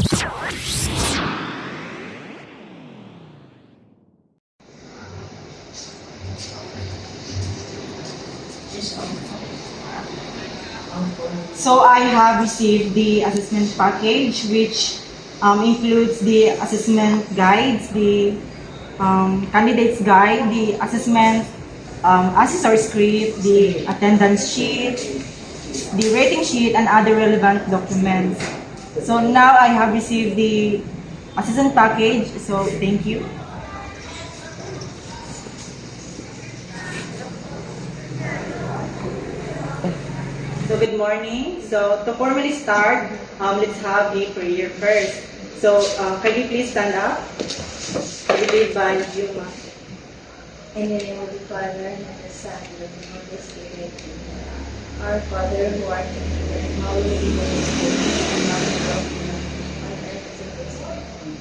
So I have received the assessment package, which includes the assessment guides, the candidate's guide, the assessment assessor script, the attendance sheet, the rating sheet, and other relevant documents. So now I have received the assessment package, so thank you. So good morning. So to formally start, let's have a prayer first. So can you please stand up? I believe by Yuma. In the name of the Father, and of the Son, and of the Holy Spirit. Our Father, who art in heaven, hallowed be thy name. Thy kingdom come, on earth as it is in heaven.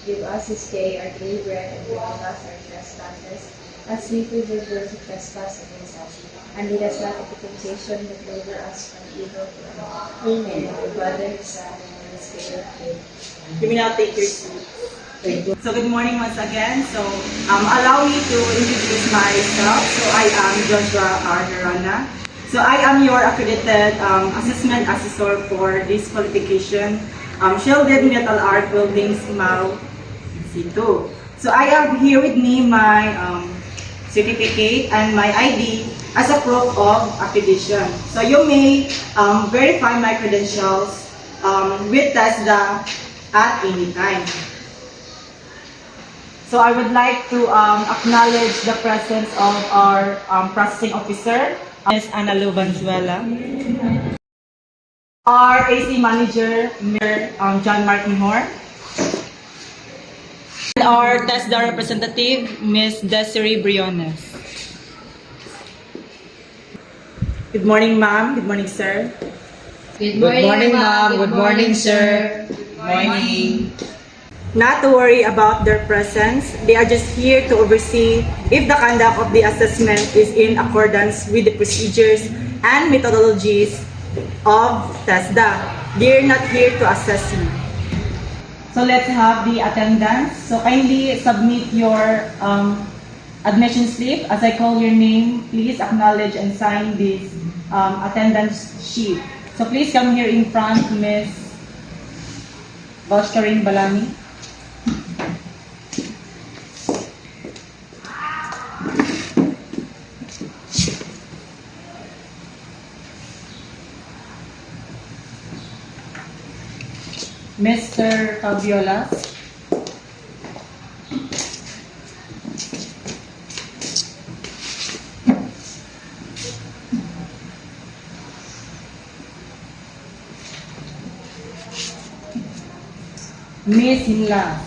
Give us this day our daily bread, and forgive us our trespasses, as we forgive those who trespass against us. And lead us not into temptation, but deliver us from evil. Amen. The Father, the Son, and the Holy Spirit. Amen. You may now take your seat. So good morning once again. So allow me to introduce myself. So I am Joshua R. Narana. So I am your accredited assessment assessor for this qualification, Shielded Metal Arc Buildings, MAU C2. So I have here with me my certificate and my ID as a proof of accreditation. So you may verify my credentials with TESDA at any time. So I would like to acknowledge the presence of our processing officer, Ms. Ana Lu Valenzuela, our AC manager, Mayor John Martin Horn, and our TESDA representative, Ms. Desiree Briones. Good morning, ma'am. Good morning, sir. Good morning, ma'am. Good morning, sir. Good morning. Not to worry about their presence. They are just here to oversee if the conduct of the assessment is in accordance with the procedures and methodologies of TESDA. They are not here to assess you. So let's have the attendance. So kindly submit your admission slip. As I call your name, please acknowledge and sign this attendance sheet. So please come here in front, Ms. Bashkarin Balani. Mr. Fabiola. Miss Hinla.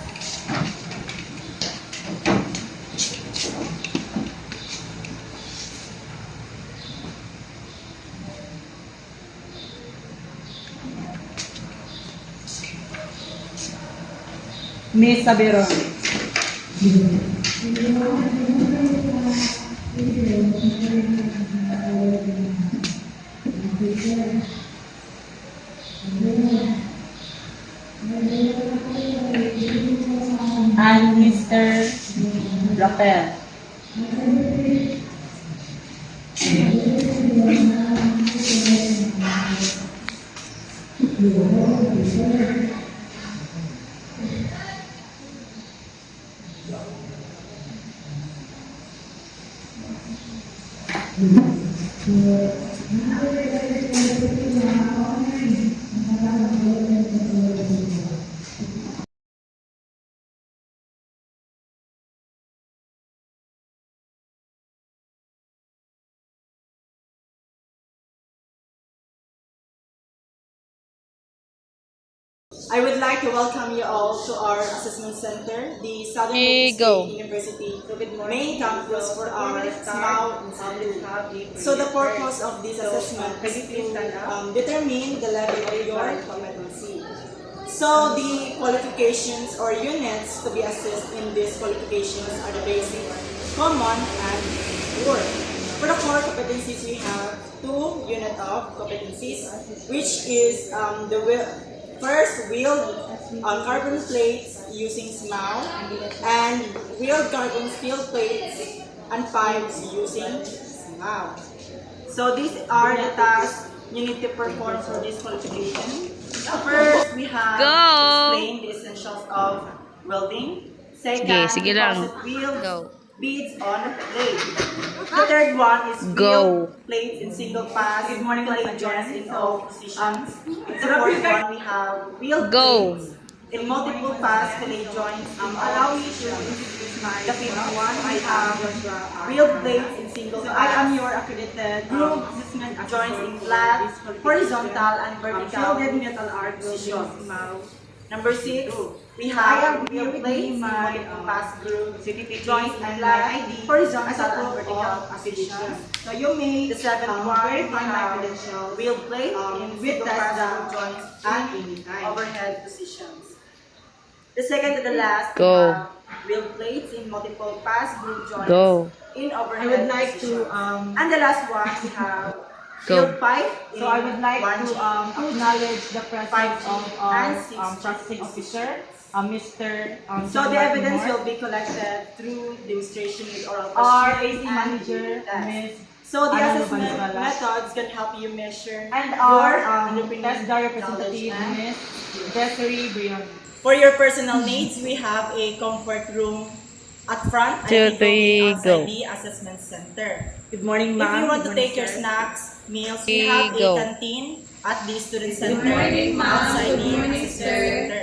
Miss Saberon. And Mr. Rafael. I would like to welcome you all to our assessment center, the Southern State University main campus for our MAU. So the purpose of this assessment is to determine the level of your competency. So the qualifications or units to be assessed in these qualifications are the basic, common, and core. For the core competencies, we have 2 units of competencies, which is First, wheeled carbon plates using SMAU, and wheeled carbon steel plates and pipes using SMAU. So these are the tasks you need to perform for this qualification. First, we have Go! explain the essentials of welding. Second, Sige lang. deposit wheels, Go. beads on plate. The third one is Go. wheel plates in single pass. Good morning, plate joints in all positions. The fourth one, we have wheel Go. plates in multiple pass plate joints. Allow me to introduce my the fifth one. I have wheel plates in single pass. I am your accredited group joints in flat, horizontal, and vertical metal art positions. Number 6, we have wheel plates in multiple pass group joints and flat, horizontal, and vertical positions. So you may the seventh one, verify my credentials. Wheel plate in with pass group joints and overhead positions. The second to the last, Go. we have wheel plates in multiple pass group joints Go. in overhead I would like to positions. And the last one, we have Go. wheel pipe. So I would like to acknowledge the presence of our and 6 processing officer, Mr. So the John evidence Moore, will be collected through demonstration with oral our questions AC and manager, test. Ms. So the Ana assessment Valenzuela. methods can help you measure and our your test representative, Ms. Desiree Brion. For your personal needs, we have a comfort room at front and 2, 3, outside go. the assessment center. Good morning, If you want to take your snacks, meals, we have a Go. canteen at the student center outside the assessment center.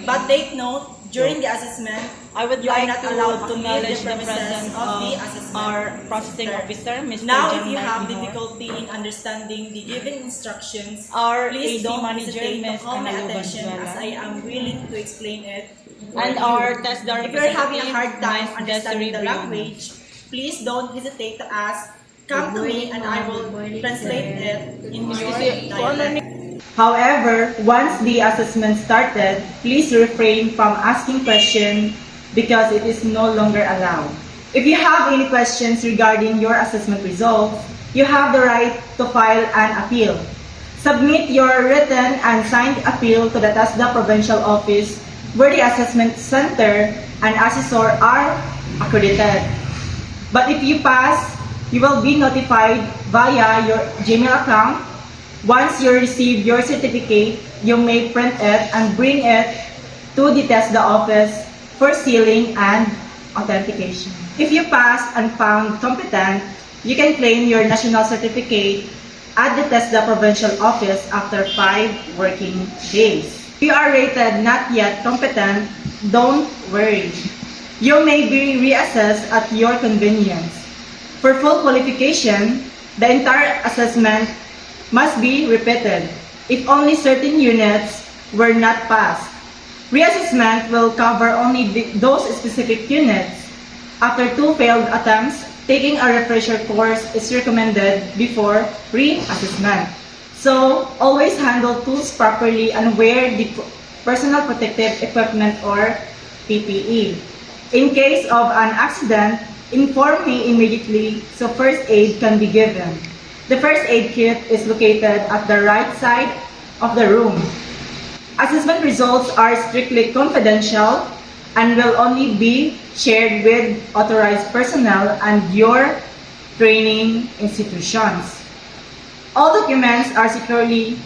But take note, during the assessment, I would you are like not to allowed to leave acknowledge the the premises presence of the of assessment our processing center. officer, Mr. Now, John if you have Moore, difficulty in understanding the given instructions, our please AD don't manager, hesitate to Ms. call my Ana attention Valenzuela. as I am willing to explain it. and our test If you're having a hard time Ms. understanding the Desiree Brion. language, please don't hesitate to ask. Come to me and I will translate it in your dialect. However, once the assessment started, please refrain from asking questions because it is no longer allowed. If you have any questions regarding your assessment results, you have the right to file an appeal. Submit your written and signed appeal to the TASDA Provincial Office where the assessment center and assessor are accredited. But if you pass, you will be notified via your Gmail account. Once you receive your certificate, you may print it and bring it to the TESDA office for sealing and authentication. If you passed and found competent, you can claim your national certificate at the TESDA Provincial Office after 5 working days. If you are rated not yet competent, don't worry. You may be reassessed at your convenience. For full qualification, the entire assessment must be repeated if only certain units were not passed. Reassessment will cover only those specific units. After 2 failed attempts, taking a refresher course is recommended before reassessment. So, always handle tools properly and wear the personal protective equipment or PPE. In case of an accident, inform me immediately so first aid can be given. The first aid kit is located at the right side of the room. Assessment results are strictly confidential and will only be shared with authorized personnel and your training institutions. All documents are securely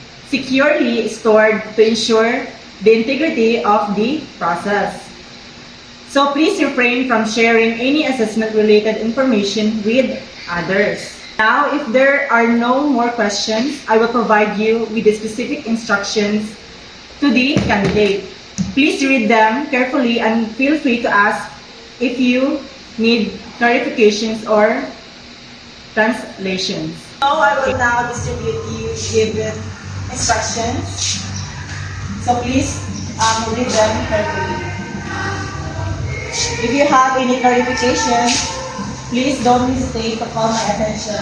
stored to ensure the integrity of the process. So please refrain from sharing any assessment-related information with others. Now, if there are no more questions, I will provide you with the specific instructions to the candidate. Please read them carefully and feel free to ask if you need clarifications or translations. So I will now distribute you given instructions. So please read them carefully. If you have any clarifications, please don't hesitate to call my attention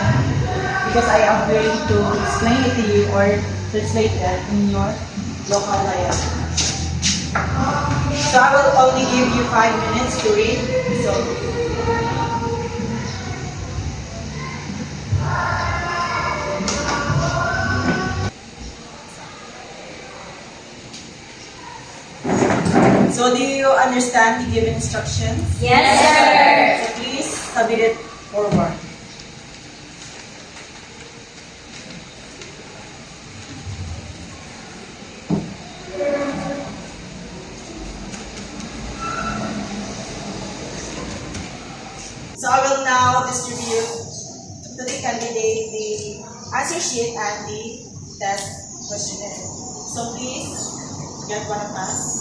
because I am willing to explain it to you or translate it in your local dialect. So I will only give you 5 minutes to read. So So do you understand the given instructions? Yes, sir. So please submit it forward. So I will now distribute to the candidate the answer sheet and the test questionnaire. So please get one of us.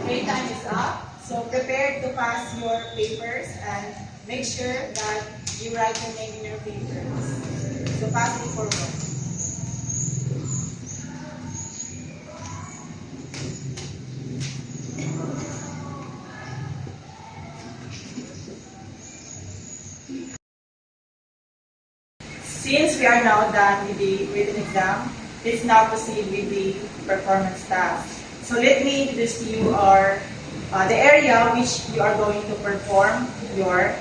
Free time is up. So prepare to pass your papers and make sure that you write your name in your papers. So pass it forward. Since we are now done with the written exam, let's now proceed with the performance task. So let me introduce to you the area which you are going to perform your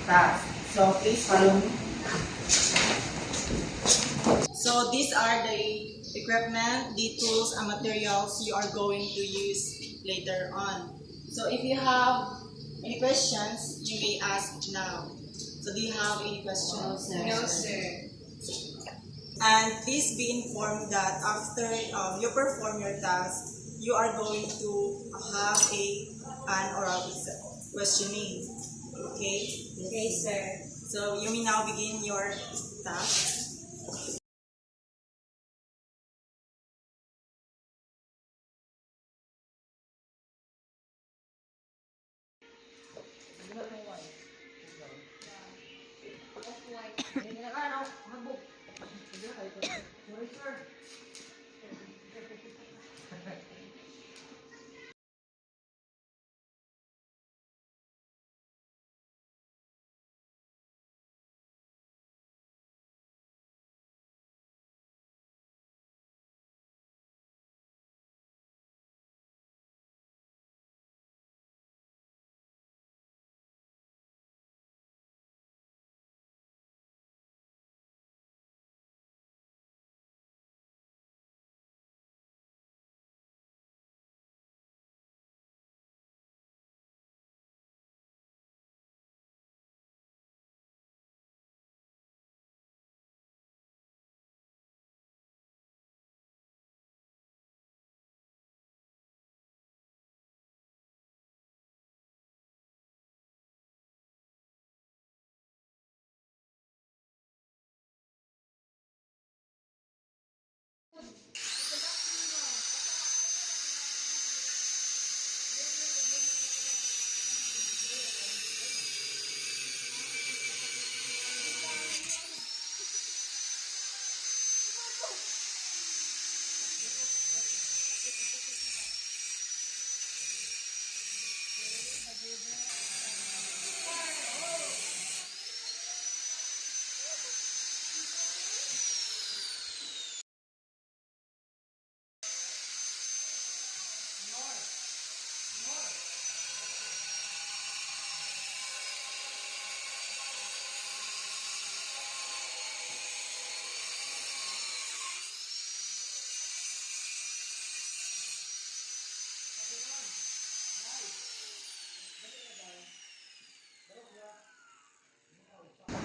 task. So please follow me. So these are the equipment, the tools and materials you are going to use later on. So if you have any questions, you may ask now. So do you have any questions? No, sir. And please be informed that after you perform your task, you are going to have an oral questioning. Okay? Okay, sir. So you may now begin your task.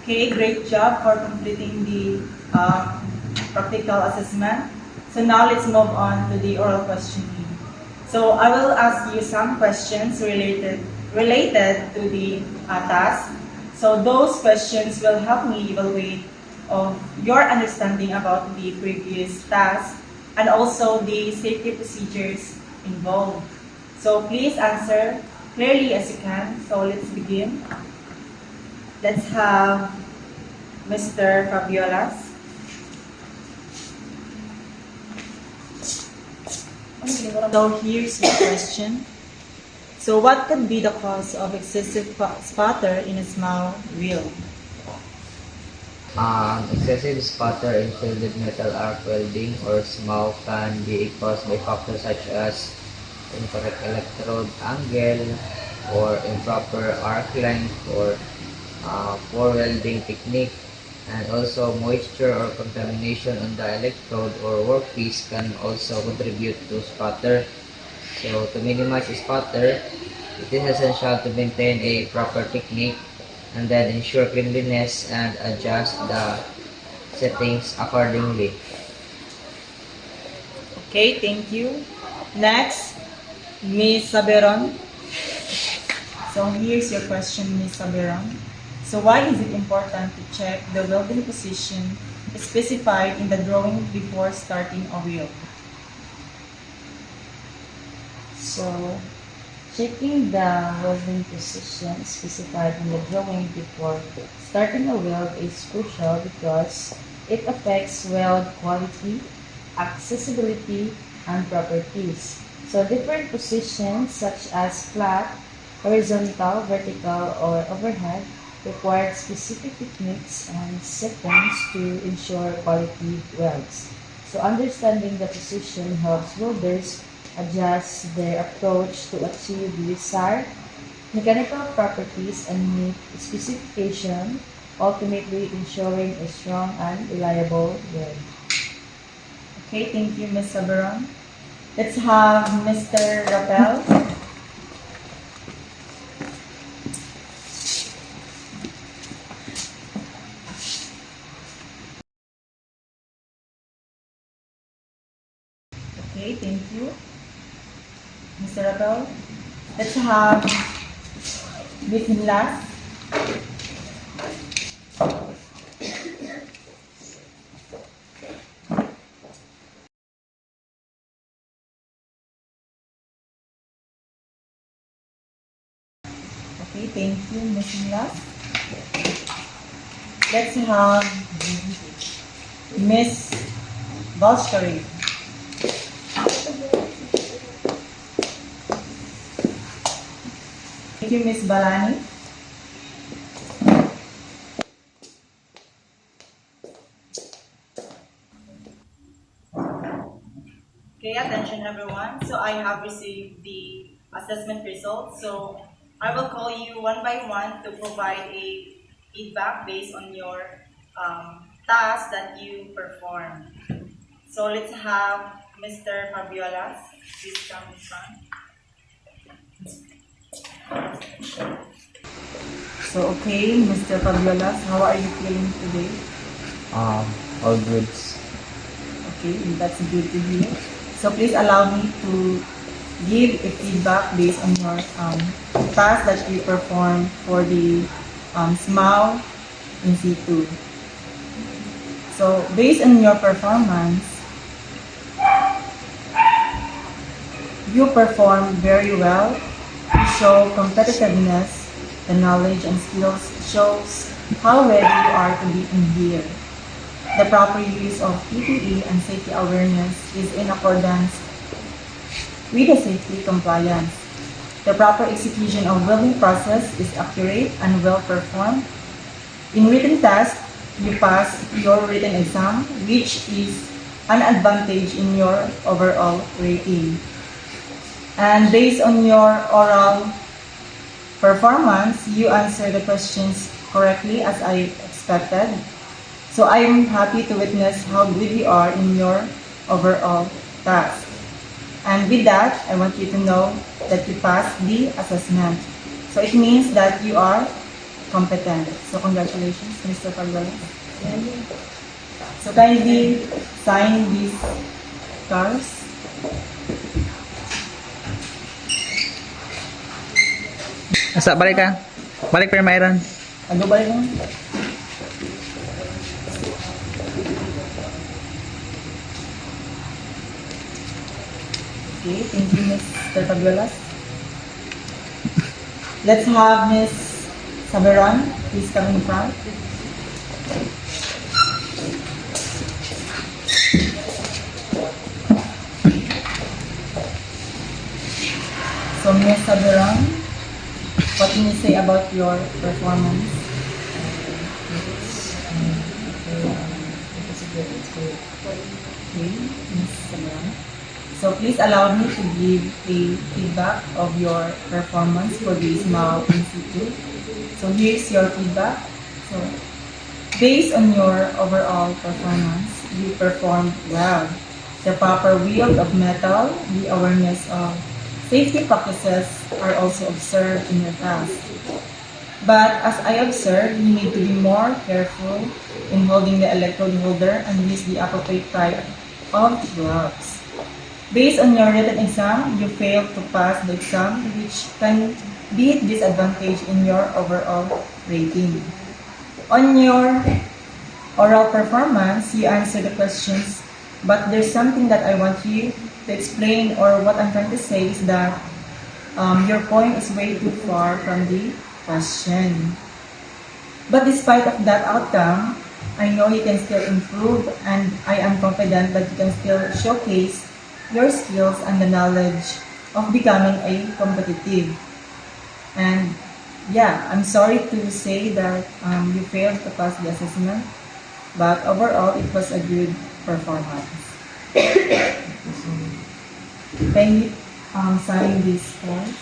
Okay, great job for completing the practical assessment. So now let's move on to the oral questioning. So I will ask you some questions related to the task. So those questions will help me evaluate of your understanding about the previous task and also the safety procedures involved. So please answer clearly as you can. So let's begin. Let's have Mr. Fabiolas. So here's your question. So what could be the cause of excessive sputter in a small wheel? Excessive sputter in shielded metal arc welding or SMAW can be caused by factors such as incorrect electrode angle or improper arc length or poor welding technique, and also moisture or contamination on the electrode or workpiece can also contribute to sputter. So to minimize sputter, it is essential to maintain a proper technique and then ensure cleanliness and adjust the settings accordingly. Okay, thank you. Next, Ms. Saberon. So here's your question, Ms. Saberon. So why is it important to check the welding position specified in the drawing before starting a wheel? So, checking the welding position specified in the drawing before starting a weld is crucial because it affects weld quality, accessibility, and properties. So, different positions such as flat, horizontal, vertical, or overhead require specific techniques and settings to ensure quality welds. So, understanding the position helps welders adjust their approach to achieve the desired mechanical properties and meet specification, ultimately ensuring a strong and reliable weld. Okay, thank you, Ms. Saberon. Let's have Mr. Rappel. Okay, thank you, Mr. Rappel. Let's have Ms. Nilas. Okay, thank you, Ms. Nilas. Let's have Ms. Valshkari. Thank you, Ms. Balani. Okay, attention everyone. So I have received the assessment results. So I will call you one by one to provide a feedback based on your task that you performed. So let's have Mr. Fabiolas. Please come in front. So okay, Mr. Fabiolas, how are you feeling today? All goods. Okay, that's good to hear. So please allow me to give a feedback based on your task that you performed for the SMAW in C2. So based on your performance, you performed very well. You show competitiveness. The knowledge and skills shows how ready you are to be in here. The proper use of PPE and safety awareness is in accordance with the safety compliance. The proper execution of welding process is accurate and well performed. In written test, you pass your written exam, which is an advantage in your overall rating. And based on your oral performance, you answer the questions correctly as I expected. So I am happy to witness how good you are in your overall task. And with that, I want you to know that you passed the assessment. So it means that you are competent. So congratulations, Mr. Fabiolas. So kindly sign these cards. Asa, balik ka. Balik pero mayroon. Ano ba yun? Okay, thank you, Mr. Fabiolas. Let's have Miss Saberon. Please come in front. So, Miss Saberon, what can you say about your performance? Okay, Miss Saberon. So please allow me to give a feedback of your performance for the SMAO Institute. So here's your feedback. So based on your overall performance, you performed well. The proper wield of metal, the awareness of safety practices are also observed in your task. But as I observed, you need to be more careful in holding the electrode holder and use the appropriate type of gloves. Based on your written exam, you failed to pass the exam, which can be a disadvantage in your overall rating. On your oral performance, you answered the questions, but there's something that I want you to explain, or what I'm trying to say is that your point is way too far from the question. But despite of that outcome, I know you can still improve, and I am confident that you can still showcase your skills and the knowledge of becoming a competitive. And yeah, I'm sorry to say that you failed to pass the assessment, but overall it was a good performance. Can you sign this form?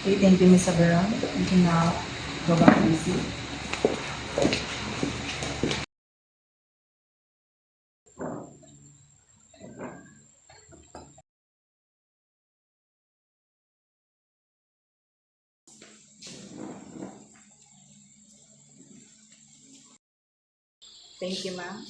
Okay, thank you, Ms. Saberon. You can now go back to your seat. Thank you, ma'am.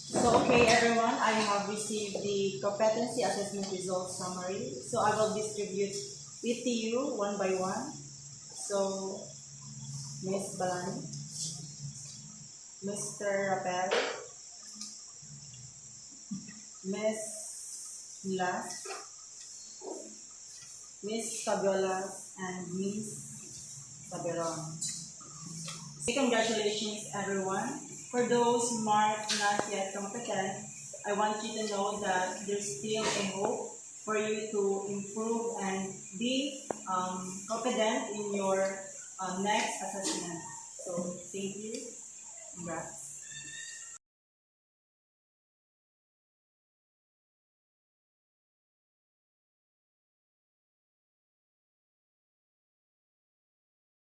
So, okay, everyone, I have received the competency assessment results summary. So, I will distribute it to you one by one. So, Ms. Balani, Mr. Rapel, Ms. Las, Ms. Fabiolas, and Ms. Saberon. Congratulations, everyone. For those marked not yet competent, I want you to know that there's still a hope for you to improve and be confident in your next assessment. So, thank you. Congrats.